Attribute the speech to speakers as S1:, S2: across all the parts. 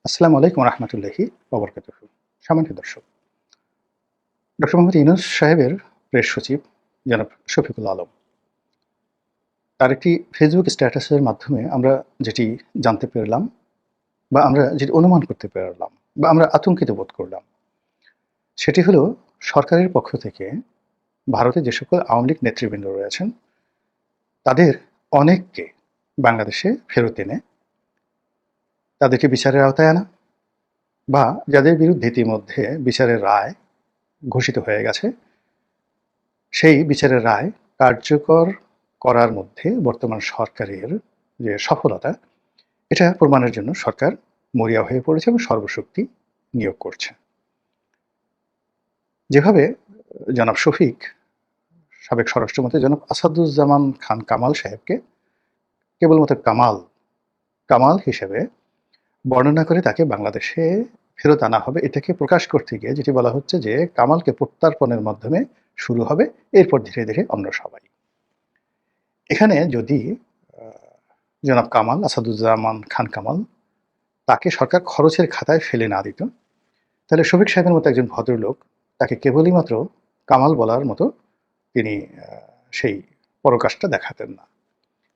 S1: আসসালামু আলাইকুম রহমতুল্লাহি ওবরকাতুহু। সম্মানিত দর্শক, ডক্টর মোহাম্মদ ইউনূস সাহেবের প্রেস সচিব জনাব শফিকুল আলম, তার একটি ফেসবুক স্ট্যাটাসের মাধ্যমে আমরা যেটি জানতে পারলাম বা আমরা যেটি অনুমান করতে পারলাম বা আমরা আতঙ্কিত বোধ করলাম, সেটি হলো সরকারের পক্ষ থেকে ভারতে যে সকল আওয়ামী লীগ নেতৃবৃন্দ রয়েছেন তাদের অনেককে বাংলাদেশে ফেরত এনে তাদেরকে বিচারের আওতায় আনা বা যাদের বিরুদ্ধে ইতিমধ্যে বিচারের রায় ঘোষিত হয়ে গেছে সেই বিচারের রায় কার্যকর করার মধ্যে বর্তমান সরকারের যে সফলতা, এটা প্রমাণের জন্য সরকার মরিয়া হয়ে পড়েছে এবং সর্বশক্তি নিয়োগ করছে। যেভাবে জনাব শফিক সাবেক স্বরাষ্ট্রমন্ত্রী জনাব আসাদুজ্জামান খান কামাল সাহেবকে কেবলমাত্র কামাল কামাল হিসেবে বর্ণনা করে তাকে বাংলাদেশে ফেরত আনা হবে, এটাকে প্রকাশ করতে গিয়ে যেটি বলা হচ্ছে যে কামালকে প্রত্যর্পণের মাধ্যমে শুরু হবে, এরপর ধীরে ধীরে অন্য সবাই। এখানে যদি জনাব কামাল আসাদুজ্জামান খান কামাল তাকে সরকার খরচের খাতায় ফেলে না দিত, তাহলে শফিক সাহেবের মতো একজন ভদ্রলোক তাকে কেবলই মাত্র কামাল বলার মতো তিনি সেই পরকাশটা দেখাতেন না।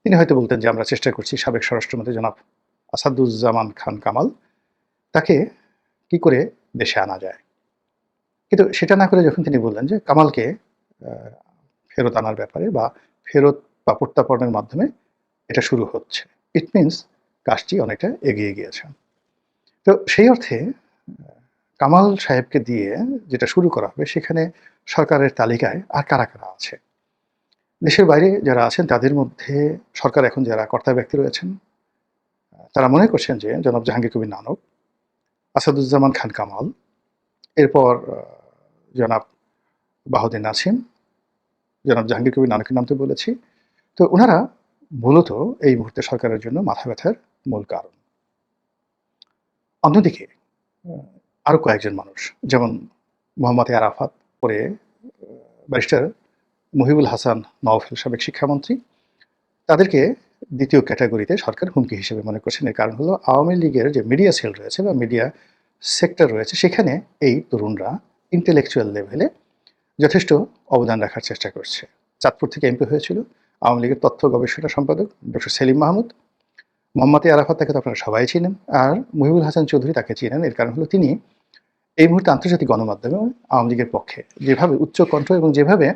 S1: তিনি হয়তো বলতেন যে আমরা চেষ্টা করছি সাবেক স্বরাষ্ট্রমন্ত্রী জনাব আসাদুজ্জামান খান কামাল তাকে কি করে দেশে আনা যায়। কিন্তু সেটা না করে যখন তিনি বললেন যে কামালকে ফেরত আনার ব্যাপারে বা ফেরত বা প্রত্যাপনের মাধ্যমে এটা শুরু হচ্ছে, ইট মিনস কাজটি অনেকটা এগিয়ে গিয়েছে। তো সেই অর্থে কামাল সাহেবকে দিয়ে যেটা শুরু করা হবে সেখানে সরকারের তালিকায় আর কারা কারা আছে, দেশের বাইরে যারা আছেন তাদের মধ্যে সরকার এখন যারা কর্তা ব্যক্তি রয়েছেন তারা মনে করছেন যে জনাব জাহাঙ্গীর কবির নানক, আসাদুজ্জামান খান কামাল, এরপর জনাব বাহাউদ্দিন নাসিম, জনাব জাহাঙ্গীর কবির নানকের নাম তো বলেছি, তো ওনারা মূলত এই মুহূর্তে সরকারের জন্য মাথা ব্যথার মূল কারণ। অন্যদিকে আরো কয়েকজন মানুষ যেমন মোহাম্মদ আরাফাত, পরে ব্যারিস্টার মুহিবুল হাসান নওফেল সাবেক শিক্ষামন্ত্রী, তাদেরকে দ্বিতীয় ক্যাটাগরিতে সরকার হুমকি হিসেবে মনে করছেন। এর কারণ হলো আওয়ামী লীগের যে মিডিয়া সেল রয়েছে বা মিডিয়া সেক্টর রয়েছে সেখানে এই তরুণরা ইন্টেলেকচুয়াল লেভেলে যথেষ্ট অবদান রাখার চেষ্টা করছে। চাঁদপুর থেকে এমপি হয়েছিল আওয়ামী লীগের তথ্য গবেষণা সম্পাদক ডক্টর সেলিম মাহমুদ। মোহাম্মদ আরাফাত তাকে তো আপনারা সবাই চিনেন, আর মুহিবুল হাসান চৌধুরী তাকে চিনেন। এর কারণ হলো তিনি এই মুহূর্তে আন্তর্জাতিক গণমাধ্যমে আওয়ামী লীগের পক্ষে যেভাবে উচ্চ কণ্ঠ এবং যেভাবে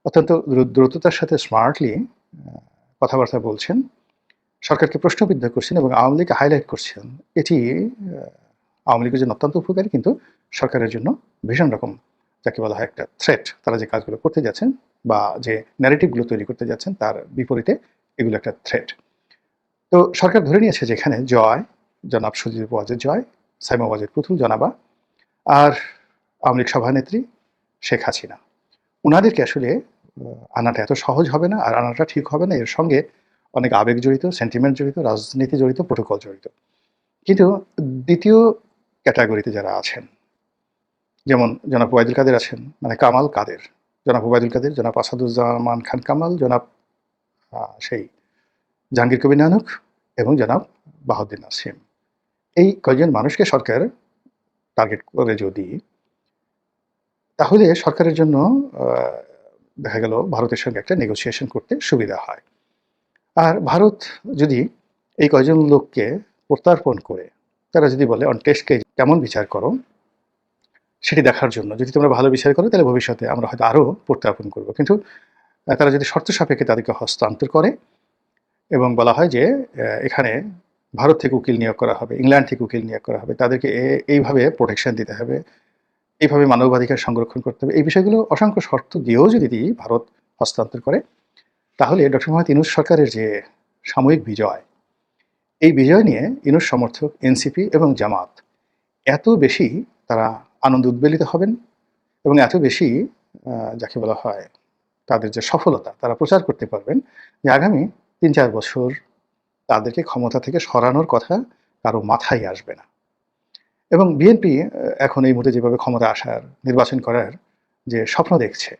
S1: অত্যন্ত দ্রুততার সাথে স্মার্টলি কথাবার্তা বলছেন, সরকারকে প্রশ্নবিদ্ধ করছেন এবং আওয়ামী লীগকে হাইলাইট করছেন, এটি আওয়ামী লীগের জন্য অত্যন্ত উপকারী, কিন্তু সরকারের জন্য ভীষণ রকম যাকে বলা হয় একটা থ্রেট। তারা যে কাজগুলো করতে যাচ্ছেন বা যে ন্যারেটিভগুলো তৈরি করতে যাচ্ছেন তার বিপরীতে এগুলো একটা থ্রেট। তো সরকার ধরে নিয়েছে যে এখানে জয়, জনাব সুজিত ওয়াজেদ জয়, সাইমা ওয়াজেদ পুতুল জনাবা, আর আওয়ামী লীগ সভানেত্রী শেখ হাসিনা, ওনাদেরকে আসলে আনাটা এত সহজ হবে না, আর আনাটা ঠিক হবে না। এর সঙ্গে অনেক আবেগ জড়িত, সেন্টিমেন্ট জড়িত, রাজনীতি জড়িত, প্রোটোকল জড়িত। কিন্তু দ্বিতীয় ক্যাটাগরিতে যারা আছেন, যেমন জনাব ওবায়দুল কাদের আছেন, মানে কামাল কাদের, জনাব ওবায়দুল কাদের, জনাব আসাদুজ্জামান খান কামাল, জনাব সেই জাহাঙ্গীর কবির নানক এবং জনাব বাহাউদ্দিন নাসিম, এই কয়েকজন মানুষকে সরকার টার্গেট করে যদি, তাহলে সরকারের জন্য দেখা গেল ভারতের সঙ্গে একটা নেগোসিয়েশন করতে সুবিধা হয়। আর ভারত যদি এই কয়জন লোককে প্রত্যার্পণ করে তারা যদি বলে অন টেস্টকে কেমন বিচার করো সেটি দেখার জন্য, যদি তোমরা ভালো বিচার করো তাহলে ভবিষ্যতে আমরা হয়তো আরও প্রত্যার্পণ করব, কিন্তু তারা যদি শর্ত সাপেক্ষে তাদেরকে হস্তান্তর করে এবং বলা হয় যে এখানে ভারত থেকে উকিল নিয়োগ করা হবে, ইংল্যান্ড থেকে উকিল নিয়োগ করা হবে, তাদেরকে এইভাবে প্রোটেকশন দিতে হবে, এইভাবে মানবাধিকার সংরক্ষণ করতে হবে, এই বিষয়গুলো অসংখ্য শর্ত দিয়েও যদি ভারত হস্তান্তর করে, তাহলে ডক্টর মোহাম্মদ ইউনূস সরকারের যে সাময়িক বিজয়, এই বিজয় নিয়ে ইউনূস সমর্থক এনসিপি এবং জামাত এত বেশি তারা আনন্দ উদ্বেলিত হবেন এবং এত বেশি যাকে বলা হয় তাদের যে সফলতা তারা প্রচার করতে পারবেন যে আগামী ৩-৪ বছর তাদেরকে ক্ষমতা থেকে সরানোর কথা কারো মাথায় আসবে না। এবং বিএনপি এখন এই মুহূর্তে যেভাবে ক্ষমতা আসার, নির্বাচন করার যে স্বপ্ন দেখছে,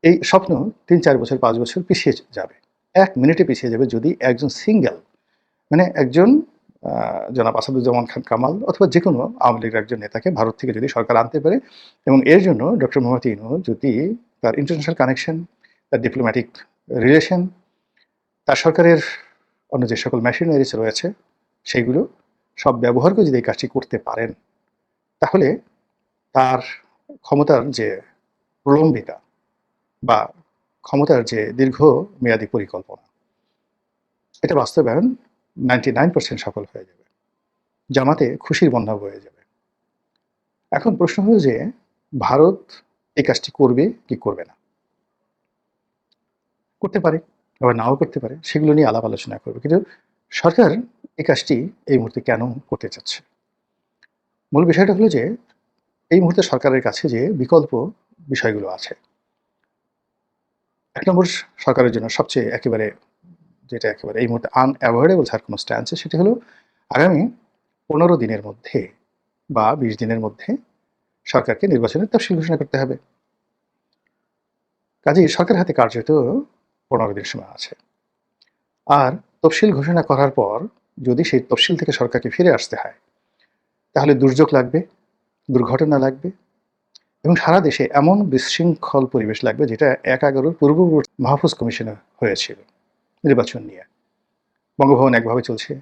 S1: এই স্বপ্ন ৩-৪ বছর ৫ বছর পিছিয়ে যাবে, ১ মিনিটে পিছিয়ে যাবে যদি একজন সিঙ্গেল, মানে একজন জনাব আসাদুজ্জামান খান কামাল অথবা যে কোনো আওয়ামী লীগের একজন নেতাকে ভারত থেকে যদি সরকার আনতে পারে এবং এর জন্য ডক্টর মোহাম্মদ ইউনূস যদি তার ইন্টারন্যাশনাল কানেকশন, তার ডিপ্লোম্যাটিক রিলেশন, তার সরকারের অন্য যে সকল মেশিনারিজ রয়েছে সেইগুলো সব ব্যবহার করে যদি এই কাজটি করতে পারেন, তাহলে তার ক্ষমতার যে প্রলম্বিতা বা ক্ষমতার যে দীর্ঘমেয়াদী পরিকল্পনা, এটা বাস্তবায়ন 99% সফল হয়ে যাবে, জামাতে খুশির বন্যা বয়ে যাবে। এখন প্রশ্ন হলো যে ভারত এই কাজটি করবে কি করবে না। করতে পারে, আবার নাও করতে পারে, সেগুলো নিয়ে আলাপ আলোচনা করবে। কিন্তু সরকার এই কাজটি এই মুহূর্তে কেন করতে চাচ্ছে? মূল বিষয়টা হলো যে এই মুহূর্তে সরকারের কাছে যে বিকল্প বিষয়গুলো আছে, এক নম্বর সরকারের জন্য সবচেয়ে যেটা একেবারে এই মুহূর্তে আনঅ্যাভয়েডেবল সার্কামস্ট্যান্স, সেটি হলো আগামী 15 দিনের মধ্যে বা 20 দিনের মধ্যে সরকারকে নির্বাচনের তফসিল ঘোষণা করতে হবে। কাজেই সরকারের হাতে কার্যত 15 দিন সময় আছে। আর তফসিল ঘোষণা করার পর যদি সেই তফসিল থেকে সরকারকে ফিরে আসতে হয়, তাহলে দুর্যোগ লাগবে, দুর্ঘটনা লাগবে এবং সারা দেশে এমন বিশৃঙ্খল পরিবেশ লাগবে যেটা 11-র পূর্ববর্তী মাহফুজ কমিশনে হয়েছিল নির্বাচন নিয়ে। বঙ্গভবন একভাবে চলছে,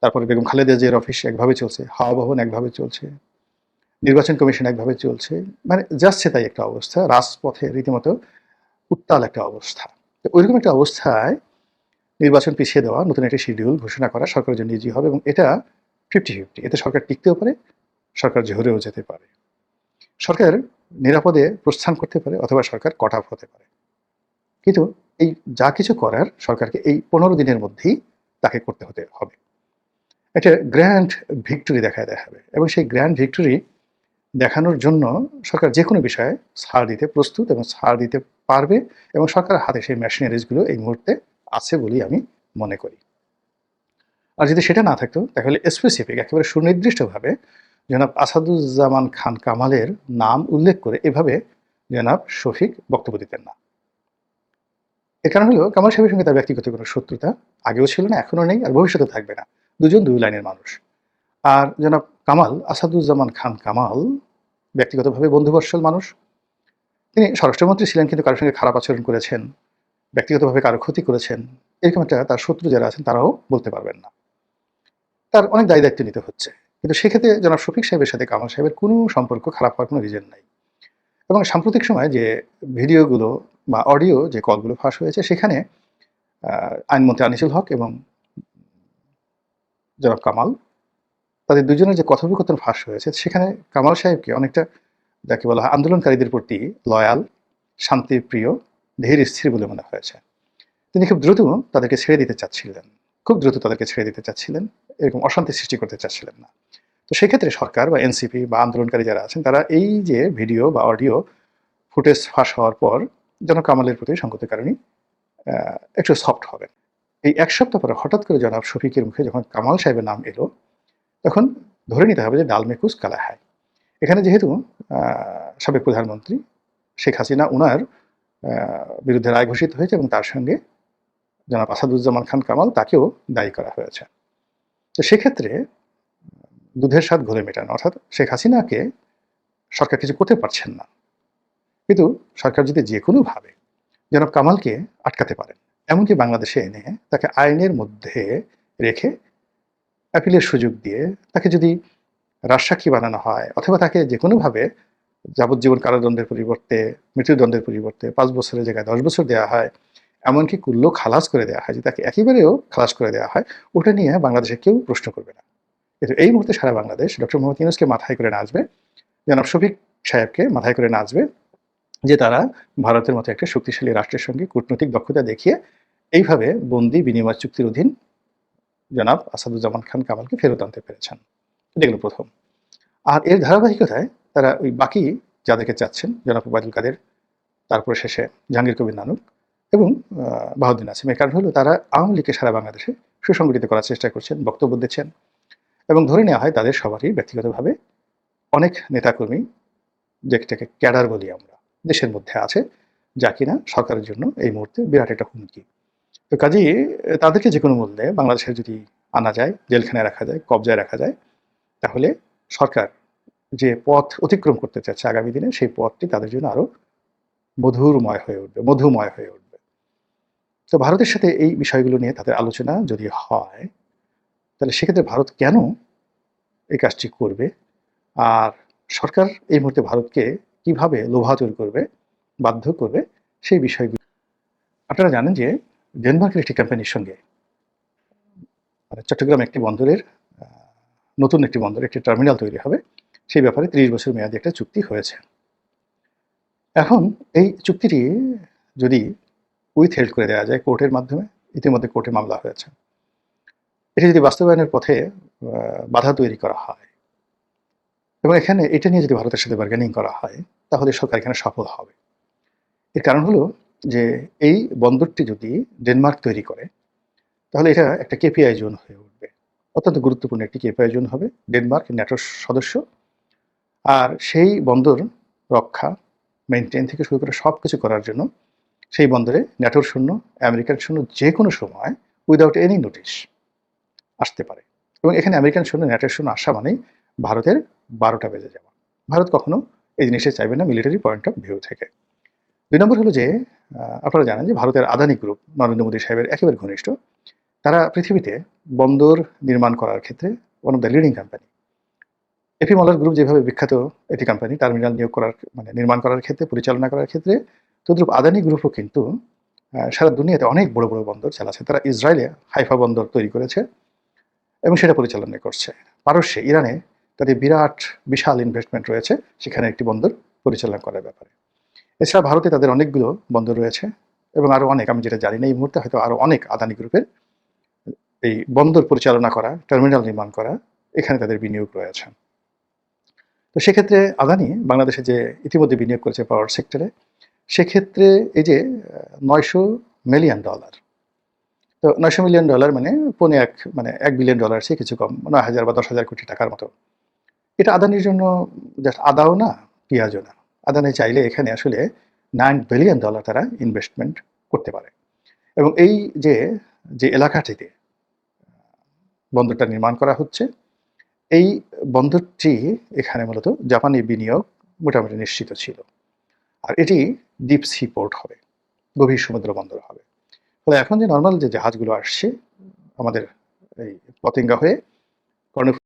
S1: তারপরে বেগম খালেদা জিয়ার অফিস একভাবে চলছে, হাওয়া ভবন একভাবে চলছে, নির্বাচন কমিশন একভাবে চলছে, মানে যাচ্ছে তাই একটা অবস্থা, রাজপথে রীতিমতো উত্তাল একটা অবস্থা। ওইরকম একটা অবস্থায় নির্বাচন পিছিয়ে দেওয়া, নতুন একটি শিডিউল ঘোষণা করা সরকারের জন্য ইজি হবে এবং এটা 50-50, এতে সরকার টিকতেও পারে, সরকার ঝরেও যেতে পারে, সরকার নিরাপদে প্রস্থান করতে পারে অথবা সরকার কট অফ হতে পারে। কিন্তু এই যা কিছু করার সরকারকে এই 15 দিনের মধ্যেই তাকে করতে হবে। একটা গ্র্যান্ড ভিক্টরি দেখাবে এবং সেই গ্র্যান্ড ভিক্টরি দেখানোর জন্য সরকার যে কোনো বিষয়ে ছাড় দিতে প্রস্তুত এবং ছাড় দিতে পারবে এবং সরকারের হাতে সেই মেশিনারিজগুলো এই মুহূর্তে আছে বলেই আমি মনে করি। আর যদি সেটা না থাকতো তাহলে স্পেসিফিক একেবারে সুনির্দিষ্টভাবে জনাব আসাদুজ্জামান খান কামালের নাম উল্লেখ করে এভাবে জনাব শফিক বক্তব্য দিতেন না। এর কারণ হলো কামাল সাহেবের সঙ্গে তার ব্যক্তিগত কোনো শত্রুতা আগেও ছিল না, এখনও নেই, আর ভবিষ্যতে থাকবে না। দুজন দুই লাইনের মানুষ। আর জনাব আসাদুজ্জামান খান কামাল ব্যক্তিগতভাবে বন্ধুবৎসল মানুষ। তিনি স্বরাষ্ট্রমন্ত্রী ছিলেন, কিন্তু কারোর সঙ্গে খারাপ আচরণ করেছেন, ব্যক্তিগতভাবে কারো ক্ষতি করেছেন, এরকম একটা তার শত্রু যারা আছেন তারাও বলতে পারবেন না। তার অনেক দায় দায়িত্ব নিতে হচ্ছে, কিন্তু সেক্ষেত্রে জনাব শফিক সাহেবের সাথে কামাল সাহেবের কোনো সম্পর্ক খারাপ হওয়ার কোনো রিজন নাই। এবং সাম্প্রতিক সময়ে যে ভিডিওগুলো বা অডিও যে কলগুলো ফাঁস হয়েছে, সেখানে আইনমন্ত্রী আনিসুল হক এবং জনাব কামাল, তাদের দুজনের যে কথোপকথন ফাঁস হয়েছে, সেখানে কামাল সাহেবকে অনেকটা যাকে বলা হয় আন্দোলনকারীদের প্রতি লয়াল, শান্তিপ্রিয়, ধীর স্থির বলে মনে হয়েছে। তিনি খুব দ্রুত তাদেরকে ছেড়ে দিতে চাচ্ছিলেন, এরকম অশান্তি সৃষ্টি করতে চাচ্ছিলেন না। তো সেক্ষেত্রে সরকার বা এনসিপি বা আন্দোলনকারী যারা আছেন তারা এই যে ভিডিও বা অডিও ফুটেজ ফাঁস হওয়ার পর জনাব কামালের প্রতি সঙ্গতের কারণে একটু সফট হবেন। এই এক সপ্তাহ পরে হঠাৎ করে জনাব শফিকের মুখে যখন কামাল সাহেবের নাম এলো, তখন ধরে নিতে হবে যে ডাল মে কুছ কালা হ্যায়। এখানে যেহেতু সাবেক প্রধানমন্ত্রী শেখ হাসিনা ওনার বিরুদ্ধে রায় ঘোষিত হয়েছে এবং তার সঙ্গে জনাব আসাদুজ্জামান খান কামাল তাকেও দায়ী করা হয়েছে। তো সেক্ষেত্রে দুধের স্বাদ ঘোলে মেটানো, অর্থাৎ শেখ হাসিনাকে সরকার কিছু করতে পারছেন না, কিন্তু সরকার যদি যে কোনোভাবে জনাব কামালকে আটকাতে পারেন, এমনকি বাংলাদেশে এনে তাকে আইনের মধ্যে রেখে অ্যাপিলের সুযোগ দিয়ে তাকে যদি রাজসাক্ষী বানানো হয় অথবা তাকে যে কোনোভাবে যাবজ্জীবন কারাদণ্ডের পরিবর্তে, মৃত্যুদণ্ডের পরিবর্তে 5 বছরের জায়গায় 10 বছর দেওয়া হয়, এমনকি কুল্লো খালাস করে দেওয়া হয়, যে তাকে একেবারেও খালাস করে দেওয়া হয়, ওটা নিয়ে বাংলাদেশে কেউ প্রশ্ন করবে না। কিন্তু এই মুহূর্তে সারা বাংলাদেশ ডক্টর মোহাম্মদ ইউনূসকে মাথায় করে নাচবে, জনাব শফিক সাহেবকে মাথায় করে নাচবে, যে তারা ভারতের মতো একটা শক্তিশালী রাষ্ট্রের সঙ্গে কূটনৈতিক দক্ষতা দেখিয়ে এইভাবে বন্দি বিনিময় চুক্তির অধীন জনাব আসাদুজ্জামান খান কামালকে ফেরত আনতে পেরেছেন। এটা গেল প্রথম। আর এর ধারাবাহিকতায় তারা ওই বাকি যাদেরকে চাচ্ছেন, জনাব ওবায়দুল কাদের, তারপরে শেষে জাহাঙ্গীর কবির নানক এবং বাহাউদ্দিন নাসিম, এর কারণ হলো তারা আওয়ামী লীগকে সারা বাংলাদেশে সুসংগঠিত করার চেষ্টা করছেন, বক্তব্য দিচ্ছেন এবং ধরে নেওয়া হয় তাদের সবারই ব্যক্তিগতভাবে অনেক নেতাকর্মী, যেটাকে ক্যাডার বলি আমরা, দেশের মধ্যে আছে, যা কিনা সরকারের জন্য এই মুহূর্তে বিরাট একটা হুমকি। তো কাজেই তাদেরকে যে কোনো মূল্যে বাংলাদেশের যদি আনা যায়, জেলখানায় রাখা যায়, কবজায় রাখা যায়, তাহলে সরকার যে পথ অতিক্রম করতে চাচ্ছে আগামী দিনে, সেই পথটি তাদের জন্য আরো মধুময় হয়ে উঠবে। তো ভারতের সাথে এই বিষয়গুলো নিয়ে তাদের আলোচনা যদি হয়, তাহলে সেক্ষেত্রে ভারত কেন এই কাজটি করবে, আর সরকার এই মুহূর্তে ভারতকে কিভাবে লোভাতুর করবে, বাধ্য করবে, সেই বিষয়গুলো। আপনারা জানেন যে ডেনমার্কের একটি কোম্পানির সঙ্গে মানে চট্টগ্রাম একটি বন্দরের নতুন একটি বন্দর, একটি টার্মিনাল তৈরি হবে, সেই ব্যাপারে 30 বছর মেয়াদী একটা চুক্তি হয়েছে। এখন এই চুক্তিটি যদি উইথহেল্ড করে দেওয়া যায় কোর্টের মাধ্যমে, ইতিমধ্যে কোর্টে মামলা হয়েছে, এটি যদি বাস্তবায়নের পথে বাধা তৈরি করা হয় এবং এখানে এটা নিয়ে যদি ভারতের সাথে বার্গেনিং করা হয়, তাহলে সরকার এখানে সফল হবে। এর কারণ হলো যে এই বন্দরটি যদি ডেনমার্ক তৈরি করে, তাহলে এটা একটা কেপিআই জোন হয়ে উঠবে, অত্যন্ত গুরুত্বপূর্ণ একটি কেপিআই জোন হবে। ডেনমার্ক ন্যাটোর সদস্য, আর সেই বন্দর রক্ষা, মেনটেন থেকে শুরু করে সব কিছু করার জন্য সেই বন্দরে ন্যাটোর সৈন্য, আমেরিকান সৈন্য যে কোনো সময় উইদাউট এনি নোটিশ আসতে পারে। এবং এখানে আমেরিকান সৈন্য, ন্যাটোর সৈন্য আসা মানেই ভারতের 12টা বেজে যাওয়া। ভারত কখনো এই জিনিসটা চাইবে না মিলিটারি পয়েন্ট অফ ভিউ থেকে। 2 নম্বর হলো যে আপনারা জানেন যে ভারতের আদানি গ্রুপ নরেন্দ্র মোদী সাহেবের একেবারে ঘনিষ্ঠ। তারা পৃথিবীতে বন্দর নির্মাণ করার ক্ষেত্রে one of the leading company. AP Moller group যেভাবে বিখ্যাত একটি কোম্পানি টার্মিনাল নিয়োগ করার মানে নির্মাণ করার ক্ষেত্রে, পরিচালনা করার ক্ষেত্রে, তদ্রূপ আদানি গ্রুপও কিন্তু সারা দুনিয়াতে অনেক বড় বড় বন্দর চালাচ্ছে। তারা ইসরায়েলে হাইফা বন্দর তৈরি করেছে এবং সেটা পরিচালনা করছে। পারস্যে, ইরানে তাদের বিরাট বিশাল ইনভেস্টমেন্ট রয়েছে সেখানে একটি বন্দর পরিচালনা করার ব্যাপারে। এছাড়া ভারতে তাদের অনেকগুলো বন্দর রয়েছে এবং আরও অনেক, আমি যেটা জানি না এই মুহূর্তে, হয়তো আরও অনেক আদানি গ্রুপের এই বন্দর পরিচালনা করা, টার্মিনাল নির্মাণ করা, এখানে তাদের বিনিয়োগ রয়েছে। তো সেক্ষেত্রে আদানি বাংলাদেশে যে ইতিমধ্যে বিনিয়োগ করেছে পাওয়ার সেক্টরে, সেক্ষেত্রে এই যে $900 মিলিয়ন, তো $900 মিলিয়ন মানে পৌনে মানে $1 বিলিয়ন চেয়ে কিছু কম, 9,000 বা 10,000 কোটি টাকার মতো। এটা আদানির জন্য জাস্ট আদাও না, পেঁয়াজও না। আদানি চাইলে এখানে আসলে $9 বিলিয়ন তারা ইনভেস্টমেন্ট করতে পারে। এবং এই যে যে এলাকাটিতে বন্দরটা নির্মাণ করা হচ্ছে, এই বন্দরটি এখানে মূলত জাপানি বিনিয়োগ মোটামুটি নিশ্চিত ছিল। আর এটি ডিপ সি পোর্ট হবে, গভীর সমুদ্র বন্দর হবে। ফলে এখন যে নর্মাল যে জাহাজগুলো আসছে আমাদের এই পতেঙ্গা হয়ে কর্ণ